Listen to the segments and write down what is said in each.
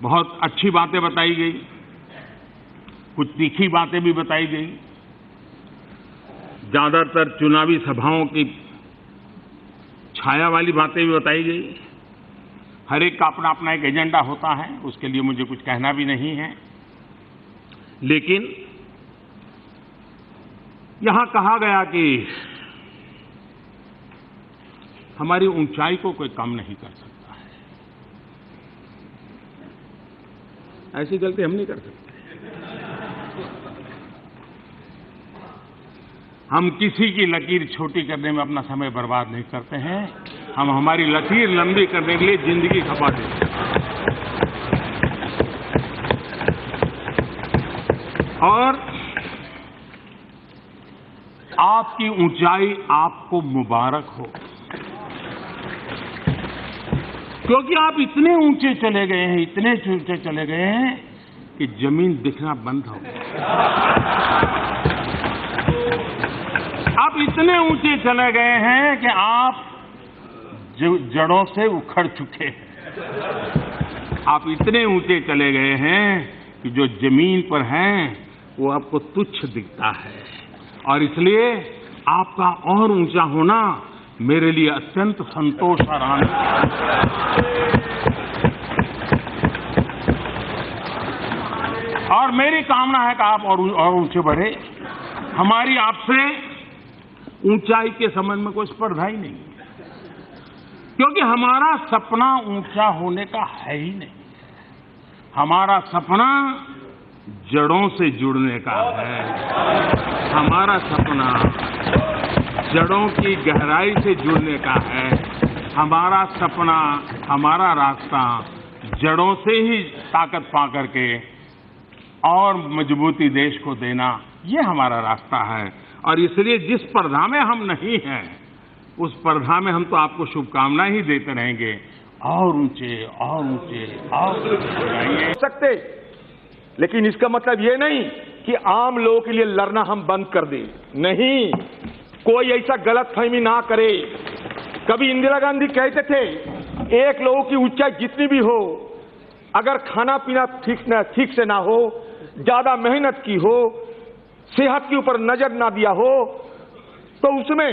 बहुत अच्छी बातें बताई गई, कुछ तीखी बातें भी बताई गई, ज्यादातर चुनावी सभाओं की छाया वाली बातें भी बताई गई। हर एक का अपना अपना एक एजेंडा होता है, उसके लिए मुझे कुछ कहना भी नहीं है। लेकिन यहां कहा गया कि हमारी ऊंचाई को कोई कम नहीं कर सकता है। ऐसी गलती हम नहीं कर सकते। हम किसी की लकीर छोटी करने में अपना समय बर्बाद नहीं करते हैं। हम हमारी लकीर लंबी करने के लिए जिंदगी खपा देते हैं। और आपकी ऊंचाई आपको मुबारक हो, क्योंकि आप इतने ऊंचे चले गए हैं, इतने ऊंचे चले गए हैं कि जमीन दिखना बंद हो गई। आप इतने ऊंचे चले गए हैं कि आप जड़ों से उखड़ चुके हैं। आप इतने ऊंचे चले गए हैं कि जो जमीन पर हैं वो आपको तुच्छ दिखता है। और इसलिए आपका और ऊंचा होना मेरे लिए अत्यंत संतोष और आनंद। और मेरी कामना है कि आप और ऊंचे बढ़े। हमारी आपसे ऊंचाई के संबंध में कोई स्पर्धा ही नहीं है, क्योंकि हमारा सपना ऊंचा होने का है ही नहीं। हमारा सपना जड़ों से जुड़ने का है। हमारा सपना जड़ों की गहराई से जुड़ने का है। हमारा सपना, हमारा रास्ता जड़ों से ही ताकत पा करके और मजबूती देश को देना, ये हमारा रास्ता है। और इसलिए जिस स्पर्धा में हम नहीं हैं, उस स्पर्धा में हम तो आपको शुभकामनाएं ही देते रहेंगे। और ऊंचे और ऊंचे और ऊंचे सकते, लेकिन इसका मतलब ये नहीं कि आम लोगों के लिए लड़ना हम बंद कर दें। नहीं, कोई ऐसा गलतफहमी ना करे। कभी इंदिरा गांधी कहते थे, एक लोगों की ऊंचाई जितनी भी हो, अगर खाना पीना ठीक से ना हो, ज्यादा मेहनत की हो, सेहत के ऊपर नजर ना दिया हो, तो उसमें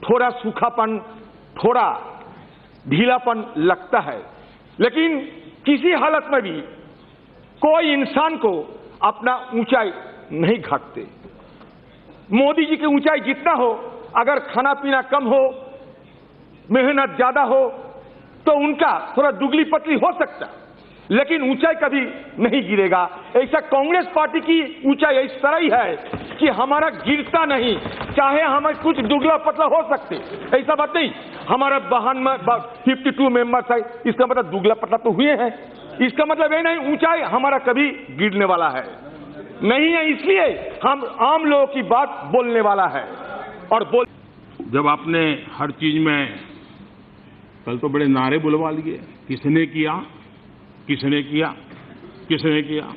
थोड़ा सूखापन, थोड़ा ढीलापन लगता है। लेकिन किसी हालत में भी कोई इंसान को अपना ऊंचाई नहीं घटते। मोदी जी की ऊंचाई जितना हो, अगर खाना पीना कम हो, मेहनत ज्यादा हो, तो उनका थोड़ा दुगली पतली हो सकता, लेकिन ऊंचाई कभी नहीं गिरेगा। ऐसा कांग्रेस पार्टी की ऊंचाई इस तरह ही है कि हमारा गिरता नहीं, चाहे हमें कुछ दुगला पतला हो सकते, ऐसा बात नहीं। हमारा वाहन में 52 मेंबर्स है, इसका मतलब दुगला पतला तो हुए हैं। इसका मतलब ये नहीं ऊंचाई हमारा कभी गिरने वाला है नहीं है। इसलिए हम आम लोगों की बात बोलने वाला है। और जब आपने हर चीज में, कल तो बड़े नारे बुलवा लिए, किसने किया, किसने किया, किसने किया।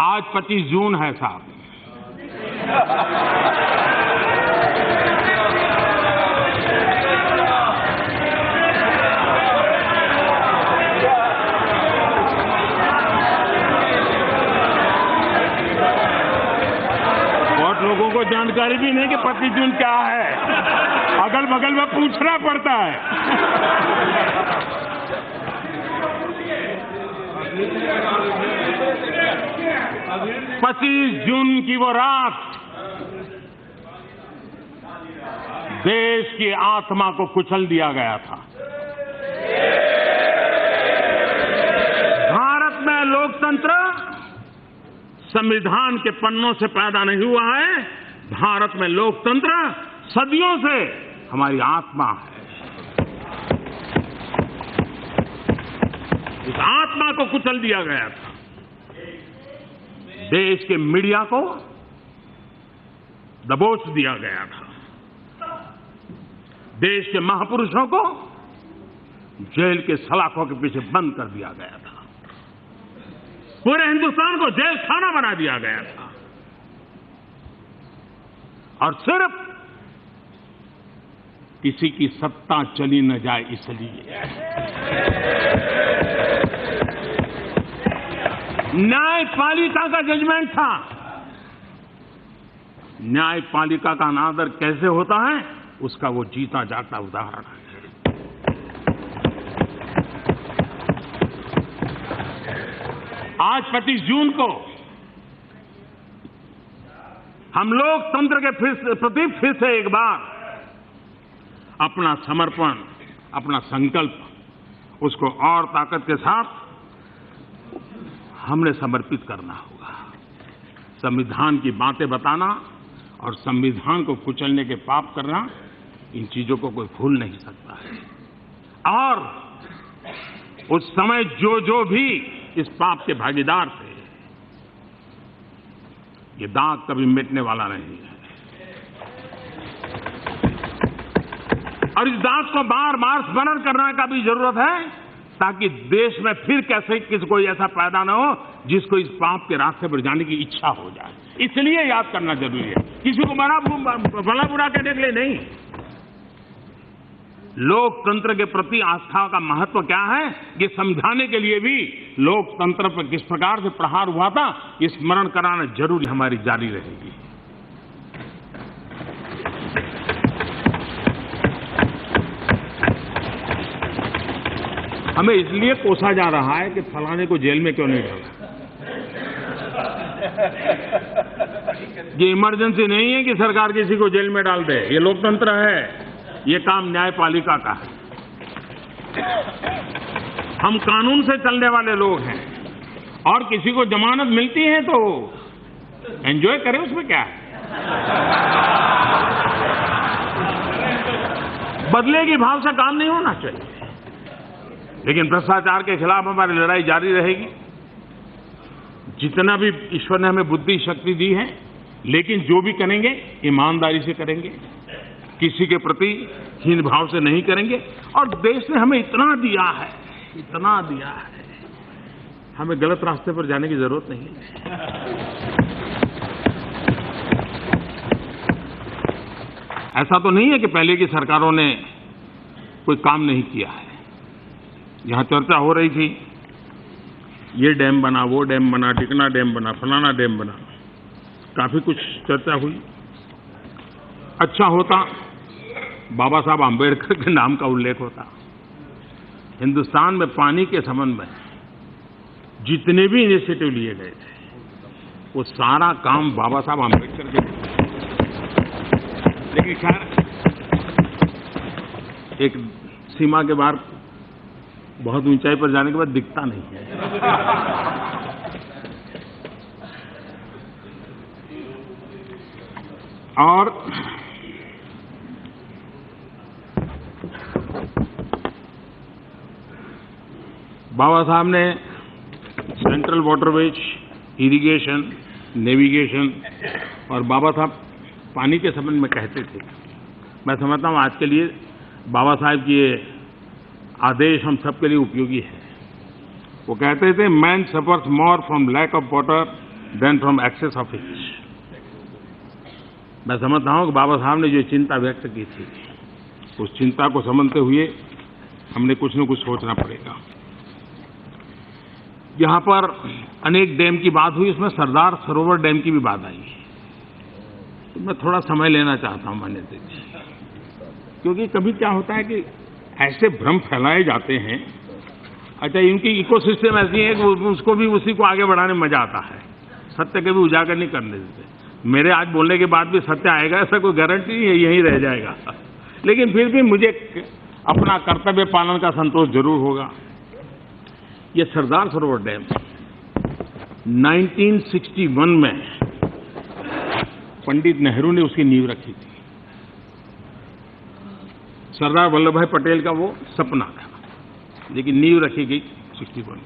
आज 25 जून है साहब। बहुत लोगों को जानकारी भी नहीं कि 25 जून क्या है। अगल बगल में पूछना पड़ता है। 25 जून की वो रात देश की आत्मा को कुचल दिया गया था। भारत में लोकतंत्र संविधान के पन्नों से पैदा नहीं हुआ है। भारत में लोकतंत्र सदियों से हमारी आत्मा है। इस आत्मा को कुचल दिया गया था। देश के मीडिया को दबोच दिया गया था। देश के महापुरुषों को जेल के सलाखों के पीछे बंद कर दिया गया था। पूरे हिंदुस्तान को जेल खाना बना दिया गया था। और सिर्फ किसी की सत्ता चली न जाए इसलिए। न्यायपालिका का जजमेंट था। न्यायपालिका का अनादर कैसे होता है, उसका वो जीता जागता उदाहरण है। आज 25 जून को हम लोकतंत्र के प्रति फिर से एक बार अपना समर्पण, अपना संकल्प उसको और ताकत के साथ हमने समर्पित करना होगा। संविधान की बातें बताना और संविधान को कुचलने के पाप करना, इन चीजों को कोई भूल नहीं सकता है। और उस समय जो भी इस पाप के भागीदार थे, ये दाग कभी मिटने वाला नहीं है। और इस दाग को बार बार स्मरण करने का भी जरूरत है, ताकि देश में फिर कैसे किसी कोई ऐसा पैदा न हो जिसको इस पाप के रास्ते पर जाने की इच्छा हो जाए। इसलिए याद करना जरूरी है, किसी को भला बुरा कहने के लिए नहीं। लोकतंत्र के प्रति आस्था का महत्व क्या है, ये समझाने के लिए भी लोकतंत्र पर किस प्रकार से प्रहार हुआ था, ये स्मरण कराना जरूरी हमारी जारी रहेगी। हमें इसलिए कोसा जा रहा है कि फलाने को जेल में क्यों नहीं डाला। ये इमरजेंसी नहीं है कि सरकार किसी को जेल में डाल दे, ये लोकतंत्र है, ये काम न्यायपालिका का है। हम कानून से चलने वाले लोग हैं, और किसी को जमानत मिलती है तो एंजॉय करें, उसमें क्या है। बदले की भाव से काम नहीं होना चाहिए। लेकिन भ्रष्टाचार के खिलाफ हमारी लड़ाई जारी रहेगी। जितना भी ईश्वर ने हमें बुद्धि शक्ति दी है, लेकिन जो भी करेंगे ईमानदारी से करेंगे, किसी के प्रति हीन भाव से नहीं करेंगे। और देश ने हमें इतना दिया है, इतना दिया है, हमें गलत रास्ते पर जाने की जरूरत नहीं है। ऐसा तो नहीं है कि पहले की सरकारों ने कोई काम नहीं किया है। यहां चर्चा हो रही थी, ये डैम बना, वो डैम बना, टिकना डैम बना, फलाना डैम बना, काफी कुछ चर्चा हुई। अच्छा होता बाबा साहब आंबेडकर के नाम का उल्लेख होता। हिंदुस्तान में पानी के संबंध में जितने भी इनिशिएटिव लिए गए थे, वो सारा काम बाबा साहब आंबेडकर के थे। लेकिन खैर, एक सीमा के बाहर बहुत ऊंचाई पर जाने के बाद दिखता नहीं है। और बाबा साहब ने सेंट्रल वाटरवेज, इरिगेशन, नेविगेशन, और बाबा साहब पानी के संबंध में कहते थे। मैं समझता हूं आज के लिए बाबा साहब की ये आदेश हम सबके लिए उपयोगी है। वो कहते थे, man suffers more from lack of water than from excess of it. मैं समझता हूं कि बाबा साहब ने जो चिंता व्यक्त की थी, उस चिंता को समझते हुए हमने कुछ न कुछ सोचना पड़ेगा। यहां पर अनेक डैम की बात हुई, उसमें सरदार सरोवर डैम की भी बात आई। तो मैं थोड़ा समय लेना चाहता हूं मान्य जी, क्योंकि कभी क्या होता है कि ऐसे भ्रम फैलाए जाते हैं। अच्छा, इनकी इकोसिस्टम ऐसी है कि उसको भी उसी को आगे बढ़ाने में मजा आता है, सत्य कभी उजागर नहीं करने देते। मेरे आज बोलने के बाद भी सत्य आएगा ऐसा कोई गारंटी नहीं है, यहीं रह जाएगा। लेकिन फिर भी मुझे अपना कर्तव्य पालन का संतोष जरूर होगा। ये सरदार सरोवर डैम 1961 में पंडित नेहरू ने उसकी नींव रखी थी। सरदार वल्लभ भाई पटेल का वो सपना था, लेकिन नींव रखी गई 61 में।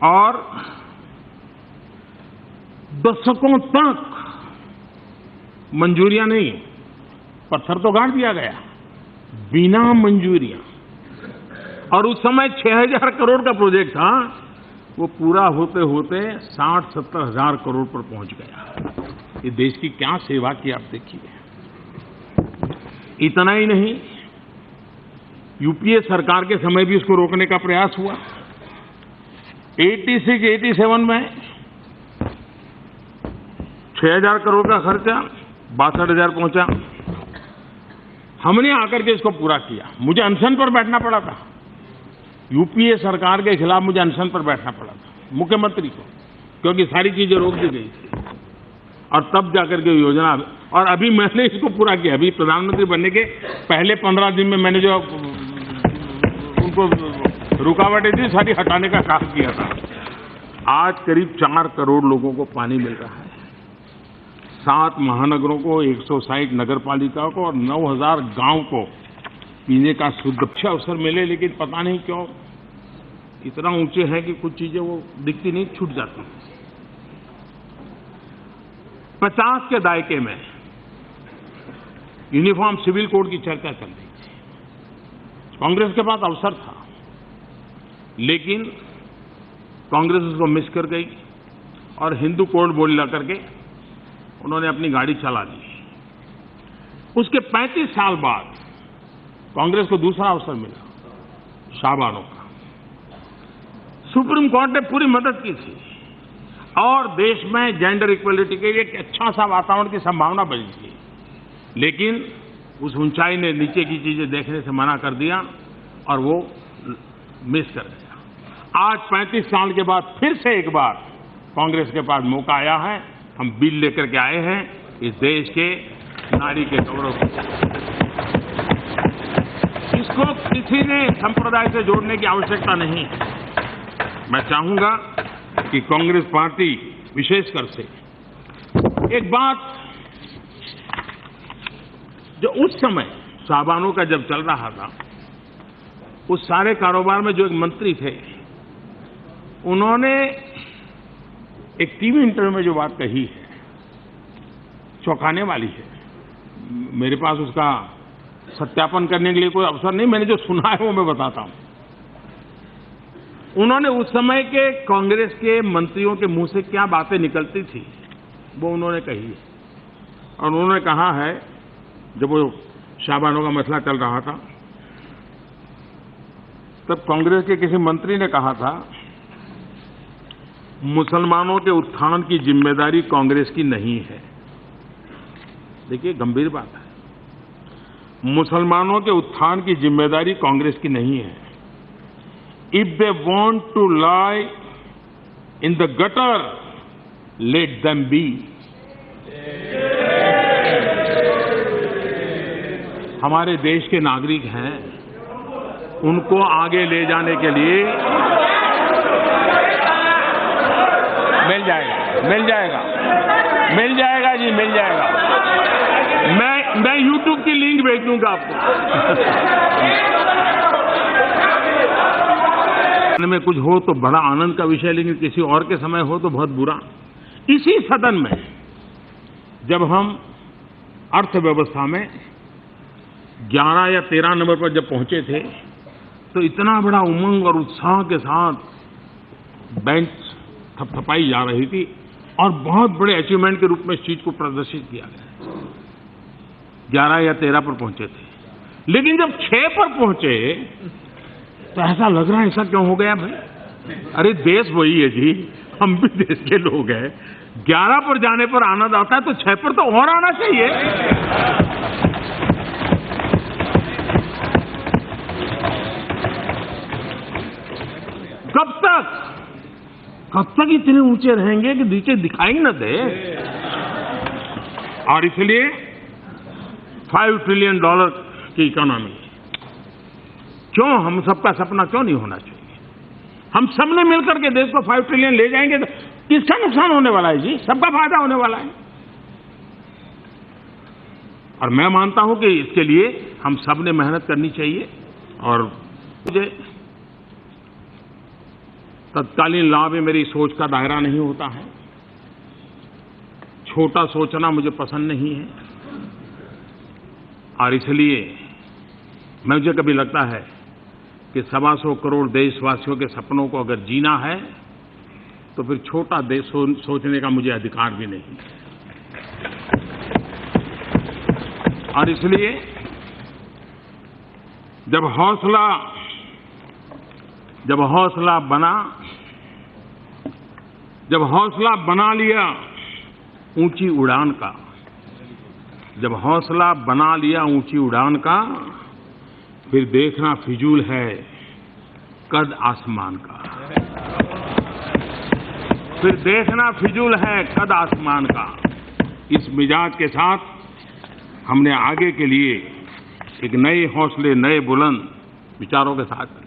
और दशकों तक मंजूरियां नहीं, पत्थर तो गाड़ दिया गया बिना मंजूरियां। और उस समय 6000 करोड़ का प्रोजेक्ट था, वो पूरा होते होते 60-70 हजार करोड़ पर पहुंच गया। ये देश की क्या सेवा की आप देखिए। इतना ही नहीं, यूपीए सरकार के समय भी उसको रोकने का प्रयास हुआ। 86, 87 में 6,000 करोड़ का खर्चा 62,000 पहुंचा। हमने आकर के इसको पूरा किया। मुझे अनशन पर बैठना पड़ा था, यूपीए सरकार के खिलाफ मुझे अनशन पर बैठना पड़ा था मुख्यमंत्री को, क्योंकि सारी चीजें रोक दी गई थी। और तब जाकर के योजना, और अभी मैंने इसको पूरा किया। अभी प्रधानमंत्री बनने के पहले 15 दिन में मैंने जो उनको रुकावटें थी सारी हटाने का काम किया था। आज करीब 4 करोड़ लोगों को पानी मिल रहा है, 7 महानगरों को, 160 नगर पालिकाओं को और 9,000 गांव को पीने का शुद्ध अच्छा अवसर मिले। लेकिन पता नहीं क्यों इतना ऊंचे है कि कुछ चीजें वो दिखती नहीं, छूट जाती। 50 के दायके में यूनिफॉर्म सिविल कोड की चर्चा चल रही थी। कांग्रेस के पास अवसर था, लेकिन कांग्रेस उसको मिस कर गई और हिंदू कोड बोल ला करके उन्होंने अपनी गाड़ी चला दी। उसके 35 साल बाद कांग्रेस को दूसरा अवसर मिला शाहबानों का। सुप्रीम कोर्ट ने पूरी मदद की थी और देश में जेंडर इक्वलिटी के लिए एक अच्छा सा वातावरण की संभावना बनी थी। लेकिन उस ऊंचाई ने नीचे की चीजें देखने से मना कर दिया और वो मिस कर गया। आज 35 साल के बाद फिर से एक बार कांग्रेस के पास मौका आया है। हम बिल लेकर के आए हैं इस देश के नारी के गौरव को। इसको किसी ने संप्रदाय से जोड़ने की आवश्यकता नहीं है। मैं चाहूंगा कि कांग्रेस पार्टी विशेषकर से एक बात, जो उस समय शाहबानों का जब चल रहा था, उस सारे कारोबार में जो एक मंत्री थे, उन्होंने एक टीवी इंटरव्यू में जो बात कही है चौंकाने वाली है। मेरे पास उसका सत्यापन करने के लिए कोई अवसर नहीं, मैंने जो सुना है वो मैं बताता हूं। उन्होंने उस समय के कांग्रेस के मंत्रियों के मुंह से क्या बातें निकलती थी वो उन्होंने कही है। और उन्होंने कहा है, जब वो शाहबानों का मसला चल रहा था तब कांग्रेस के किसी मंत्री ने कहा था, मुसलमानों के उत्थान की जिम्मेदारी कांग्रेस की नहीं है। देखिए गंभीर बात है। मुसलमानों के उत्थान की जिम्मेदारी कांग्रेस की नहीं है। If they want to lie in the gutter, let them be. हमारे देश के नागरिक हैं, उनको आगे ले जाने के लिए मिल जाएगा जी, मिल जाएगा। मैं YouTube की लिंक भेज दूंगा आपको। में कुछ हो तो बड़ा आनंद का विषय, लेकिन किसी और के समय हो तो बहुत बुरा। इसी सदन में जब हम अर्थव्यवस्था में 11 या 13 नंबर पर जब पहुंचे थे, तो इतना बड़ा उमंग और उत्साह के साथ बेंच थपथपाई जा रही थी और बहुत बड़े अचीवमेंट के रूप में इस चीज को प्रदर्शित किया गया। 11 या 13 पर पहुंचे थे, लेकिन जब 6 पर पहुंचे तो ऐसा लग रहा है ऐसा क्यों हो गया भाई? अरे देश वही है जी, हम भी देश के लोग हैं। 11 पर जाने पर आनंद आता है तो 6 पर तो और आना चाहिए। कब तक इतने ऊंचे रहेंगे कि नीचे दिखाई न दे? और इसलिए $5 ट्रिलियन की इकोनॉमी, क्यों हम सबका सपना क्यों नहीं होना चाहिए? हम सबने मिलकर के देश को 5 ट्रिलियन ले जाएंगे तो किसका नुकसान होने वाला है जी? सबका फायदा होने वाला है। और मैं मानता हूं कि इसके लिए हम सबने मेहनत करनी चाहिए। और मुझे तत्कालीन लाभ में मेरी सोच का दायरा नहीं होता है, छोटा सोचना मुझे पसंद नहीं है। और इसलिए मुझे कभी लगता है कि 125 करोड़ देशवासियों के सपनों को अगर जीना है तो फिर छोटा देश सोचने का मुझे अधिकार भी नहीं। और इसलिए जब हौसला बना जब हौसला बना लिया ऊंची उड़ान का, जब हौसला बना लिया ऊंची उड़ान का, फिर देखना फिजूल है कद आसमान का, फिर देखना फिजूल है कद आसमान का। इस मिजाज के साथ हमने आगे के लिए एक नए हौसले, नए बुलंद विचारों के साथ